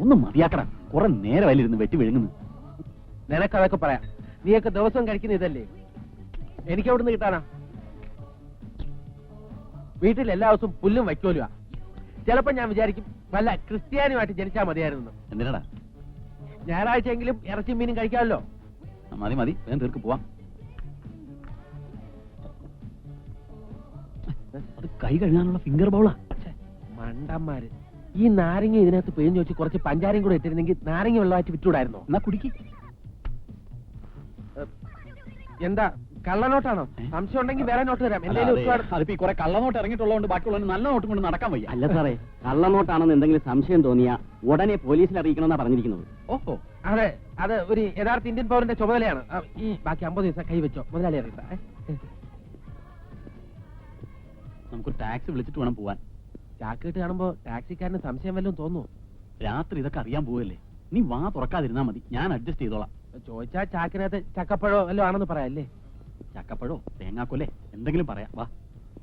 ഒന്ന് മതിയാക്കടാ, കുറെ നേരമായില്ലിരുന്ന് വെട്ടി വിഴുങ്ങുന്നു. നിനക്കതൊക്കെ പറയാം, നീയൊക്കെ ദിവസവും കഴിക്കുന്ന ഇതല്ലേ, എനിക്ക് എവിടുന്ന് കിട്ടാനാ? വീട്ടിൽ എല്ലാ ദിവസവും പുല്ലും വയ്ക്കോലുവാ. ചിലപ്പോ ഞാൻ വിചാരിക്കും വല്ല ക്രിസ്ത്യാനിയുമായിട്ട് ജനിച്ചാൽ മതിയായിരുന്നു. എന്തിനാടാ? ഞായറാഴ്ചയെങ്കിലും ഇറച്ചി മീനും കഴിക്കാമല്ലോ. മതി മതി, വേഗം തീർക്ക് പോവാം. അത് കൈ കഴുകാനുള്ള ഫിംഗർ ബൗളാ. മണ്ടന്മാര്, ഈ നാരങ്ങ ഇതിനകത്ത് പിഴിഞ്ഞു വെച്ച് കുറച്ച് പഞ്ചാരയും കൂടെ ഇട്ടിരുന്നെങ്കിൽ നാരങ്ങ വെള്ളമായിട്ട് വിറ്റുകൂടായിരുന്നോ? എന്നാ കുടിക്ക്. എന്താ കള്ളനോട്ടാണോ? സംശയം ഉണ്ടെങ്കിൽ വേറെ നോട്ട് തരാം. അതിപ്പോ കുറെ കള്ളനോട്ട് ഇറങ്ങിയിട്ടുള്ളതുകൊണ്ട് ബാക്കിയുള്ളവന് നല്ല നോട്ടും കൊണ്ട് നടക്കാൻ വയ്യ. അല്ല സാറേ, കള്ളനോട്ടാണെന്ന് എന്തെങ്കിലും സംശയം തോന്നിയാ ഉടനെ പോലീസിൽ അറിയിക്കണമെന്നാ പറഞ്ഞിരിക്കുന്നത്. ഓഹോ, അതെ, അത് ഒരു യഥാർത്ഥ ഇന്ത്യൻ പൗരന്റെ ചുമതലയാണ്. ഈ ബാക്കി 50 ദിവസം കൈവച്ചോ, മുതലാളി അറിയില്ല. നമുക്ക് ടാക്സി വിളിച്ചിട്ട് വേണം പോവാൻ. ചാക്കിട്ട് കാണുമ്പോ ടാക്സിക്കാരന് സംശയം വല്ലതും തോന്നുന്നു. രാത്രി ഇതൊക്കെ അറിയാൻ പോവല്ലേ, നീ വാ തുറക്കാതിരുന്നാ മതി, ഞാൻ അഡ്ജസ്റ്റ് ചെയ്തോളാം. ചോദിച്ചാ ചാക്കിനകത്ത് ചക്കപ്പഴോ വല്ലതും ആണെന്ന് പറയാല്ലേ? ചക്കപ്പഴോ തേങ്ങാക്കൊല്ലേ എന്തെങ്കിലും പറയാം, വാ.